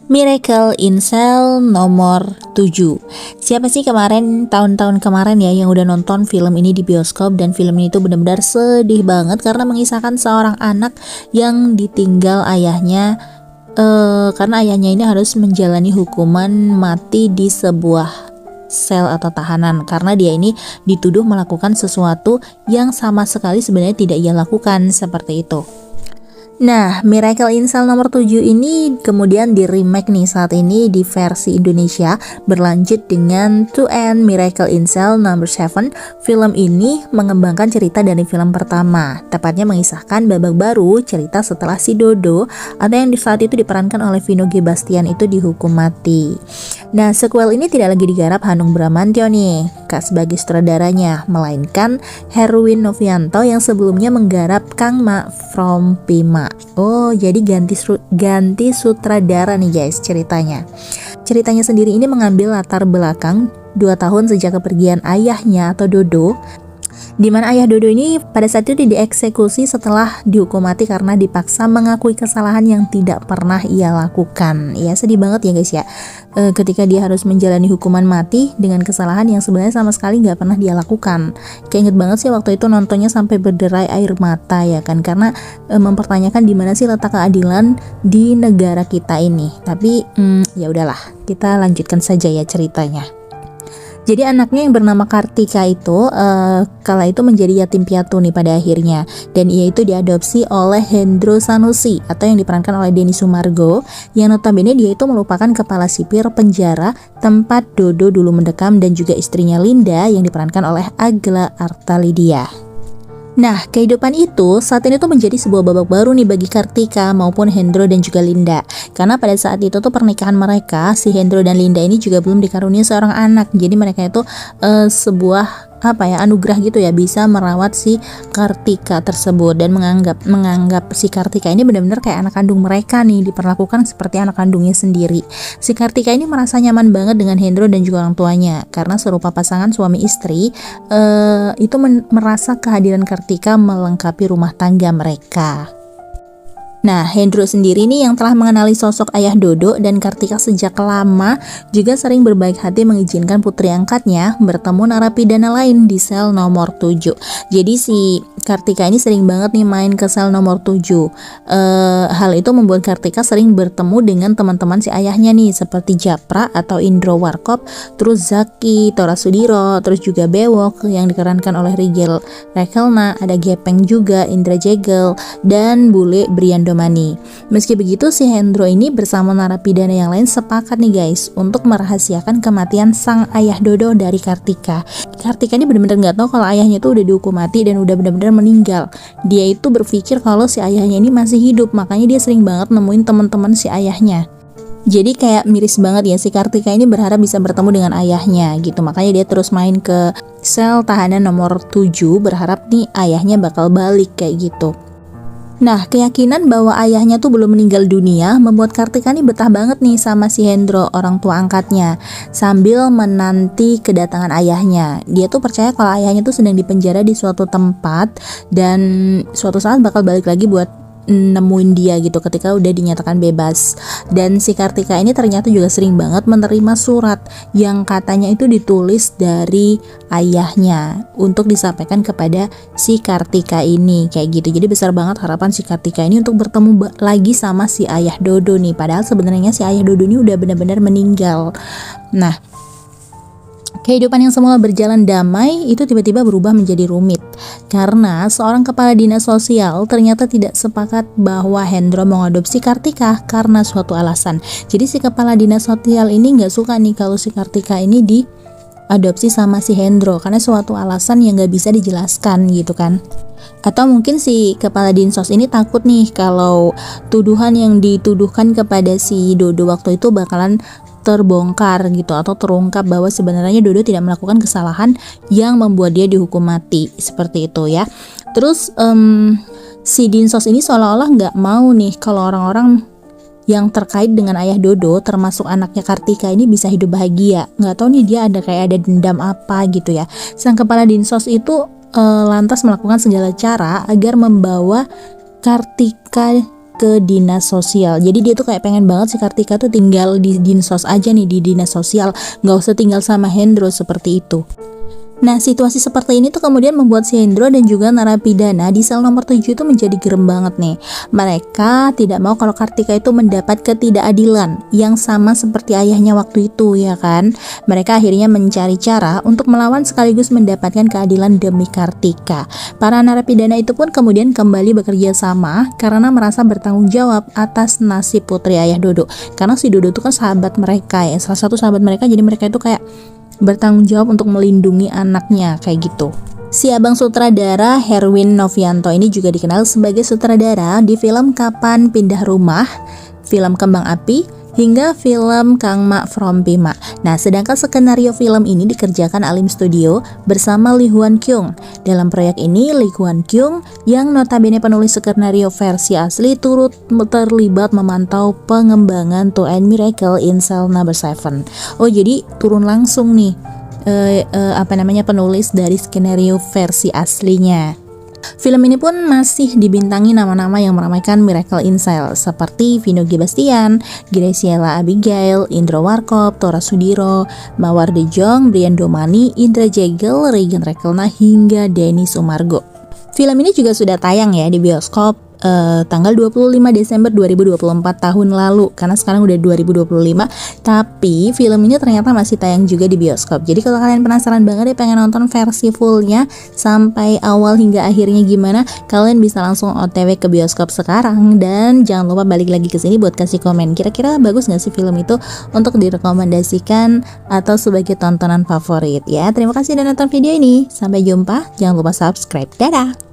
Miracle in Cell nomor 7. Siapa sih tahun-tahun kemarin ya yang udah nonton film ini di bioskop, dan film ini tuh benar-benar sedih banget karena mengisahkan seorang anak yang ditinggal ayahnya, karena ayahnya ini harus menjalani hukuman mati di sebuah sel atau tahanan karena dia ini dituduh melakukan sesuatu yang sama sekali sebenarnya tidak ia lakukan, seperti itu. Nah, Miracle in Cell nomor 7 ini kemudian di remake nih saat ini di versi Indonesia, berlanjut dengan To End Miracle in Cell nomor 7. Film ini mengembangkan cerita dari film pertama, tepatnya mengisahkan babak baru cerita setelah si Dodo atau yang di saat itu diperankan oleh Vino G. Bastian itu dihukum mati. Nah, sequel ini tidak lagi digarap Hanung Bramantyo nih sebagai sutradaranya, melainkan Herwin Novianto yang sebelumnya menggarap Kang Ma from Pima. Oh, jadi ganti sutradara nih guys ceritanya. Ceritanya sendiri ini mengambil latar belakang 2 tahun sejak kepergian ayahnya atau Dodo, di mana ayah Dodo ini pada saat itu dieksekusi setelah dihukum mati karena dipaksa mengakui kesalahan yang tidak pernah ia lakukan. Ya, sedih banget ya guys ya, ketika dia harus menjalani hukuman mati dengan kesalahan yang sebenarnya sama sekali nggak pernah dia lakukan. Kayak inget banget sih waktu itu nontonnya sampai berderai air mata ya kan, karena mempertanyakan di mana sih letak keadilan di negara kita ini. Tapi ya udahlah, kita lanjutkan saja ya ceritanya. Jadi anaknya yang bernama Kartika itu kala itu menjadi yatim piatu nih pada akhirnya, dan ia itu diadopsi oleh Hendro Sanusi atau yang diperankan oleh Denny Sumargo, yang notabene dia itu merupakan kepala sipir penjara tempat Dodo dulu mendekam, dan juga istrinya Linda yang diperankan oleh Agla Artalidia. Nah, kehidupan itu saat ini tuh menjadi sebuah babak baru nih bagi Kartika maupun Hendro dan juga Linda. Karena pada saat itu tuh pernikahan mereka, si Hendro dan Linda ini juga belum dikaruniai seorang anak. Jadi mereka itu sebuah anugerah gitu ya, bisa merawat si Kartika tersebut dan menganggap si Kartika ini benar-benar kayak anak kandung mereka nih, diperlakukan seperti anak kandungnya sendiri. Si Kartika ini merasa nyaman banget dengan Hendro dan juga orang tuanya karena serupa pasangan suami istri, itu merasa kehadiran Kartika melengkapi rumah tangga mereka. Nah, Hendro sendiri nih yang telah mengenali sosok ayah Dodo dan Kartika sejak lama, juga sering berbaik hati mengizinkan putri angkatnya bertemu narapidana lain di sel nomor 7. Jadi si Kartika ini sering banget nih main ke sel nomor 7. Hal itu membuat Kartika sering bertemu dengan teman-teman si ayahnya nih, seperti Japra atau Indro Warkop, terus Zaki, Tora Sudiro, terus juga Bewok yang diperankan oleh Rigel Rekelna, ada Gepeng juga, Indra Jegel, dan Bule Briando Mani. Meski begitu, si Hendro ini bersama narapidana yang lain sepakat nih guys untuk merahasiakan kematian sang ayah Dodo dari Kartika. Kartika ini benar-benar nggak tahu kalau ayahnya itu udah dihukum mati dan udah benar-benar meninggal. Dia itu berpikir kalau si ayahnya ini masih hidup, makanya dia sering banget nemuin teman-teman si ayahnya. Jadi kayak miris banget ya, si Kartika ini berharap bisa bertemu dengan ayahnya gitu. Makanya dia terus main ke sel tahanan nomor 7 berharap nih ayahnya bakal balik kayak gitu. Nah, keyakinan bahwa ayahnya tuh belum meninggal dunia membuat Kartika nih betah banget nih sama si Hendro, orang tua angkatnya, sambil menanti kedatangan ayahnya. Dia tuh percaya kalau ayahnya tuh sedang dipenjara di suatu tempat dan suatu saat bakal balik lagi buat nemuin dia gitu ketika udah dinyatakan bebas. Dan si Kartika ini ternyata juga sering banget menerima surat yang katanya itu ditulis dari ayahnya untuk disampaikan kepada si Kartika ini kayak gitu. Jadi besar banget harapan si Kartika ini untuk bertemu lagi sama si ayah Dodo nih, padahal sebenarnya si ayah Dodo ini udah benar-benar meninggal. Nah, kehidupan yang semula berjalan damai itu tiba-tiba berubah menjadi rumit karena seorang kepala dinas sosial ternyata tidak sepakat bahwa Hendro mengadopsi Kartika karena suatu alasan. Jadi si kepala dinas sosial ini nggak suka nih kalau si Kartika ini diadopsi sama si Hendro karena suatu alasan yang nggak bisa dijelaskan gitu kan. Atau mungkin si kepala dinsos ini takut nih kalau tuduhan yang dituduhkan kepada si Dodo waktu itu bakalan terbongkar gitu atau terungkap bahwa sebenarnya Dodo tidak melakukan kesalahan yang membuat dia dihukum mati, seperti itu ya. Terus si dinsos ini seolah-olah nggak mau nih kalau orang-orang yang terkait dengan ayah Dodo termasuk anaknya Kartika ini bisa hidup bahagia. Nggak tahu nih dia ada dendam apa gitu ya. Sang kepala dinsos itu lantas melakukan segala cara agar membawa Kartika ke dinas sosial. Jadi dia tuh kayak pengen banget si Kartika tuh tinggal di dinsos aja nih, di dinas sosial, nggak usah tinggal sama Hendro seperti itu. Nah, situasi seperti ini tuh kemudian membuat si Hendro dan juga narapidana di sel nomor 7 itu menjadi gerem banget nih. Mereka tidak mau kalau Kartika itu mendapat ketidakadilan yang sama seperti ayahnya waktu itu, ya kan? Mereka akhirnya mencari cara untuk melawan sekaligus mendapatkan keadilan demi Kartika. Para narapidana itu pun kemudian kembali bekerja sama karena merasa bertanggung jawab atas nasib putri ayah Dodo. Karena si Dodo itu kan sahabat mereka ya, salah satu sahabat mereka, jadi mereka itu kayak bertanggung jawab untuk melindungi anaknya kayak gitu. Si abang sutradara Herwin Novianto ini juga dikenal sebagai sutradara di film Kapan Pindah Rumah, film Kembang Api, hingga film Kang Mak From Pima. Nah, sedangkan skenario film ini dikerjakan Alim Studio bersama Lee Hwan Kyung. Dalam proyek ini, Lee Hwan Kyung yang notabene penulis skenario versi asli turut terlibat memantau pengembangan To End Miracle in Cell Number 7. Oh, jadi turun langsung nih penulis dari skenario versi aslinya. Film ini pun masih dibintangi nama-nama yang meramaikan Miracle in Cell seperti Vino G. Bastian, Graciela Abigail, Indro Warkop, Tora Sudiro, Mawar De Jong, Brian Domani, Indra Jegel, Regan Rekelna, hingga Denny Sumargo. Film ini juga sudah tayang ya di bioskop tanggal 25 Desember 2024 tahun lalu, karena sekarang udah 2025, tapi film ini ternyata masih tayang juga di bioskop. Jadi kalau kalian penasaran banget ya pengen nonton versi fullnya sampai awal hingga akhirnya gimana, kalian bisa langsung OTW ke bioskop sekarang. Dan jangan lupa balik lagi ke sini buat kasih komen kira-kira bagus gak sih film itu untuk direkomendasikan atau sebagai tontonan favorit ya. Terima kasih udah nonton video ini, sampai jumpa, jangan lupa subscribe, dadah.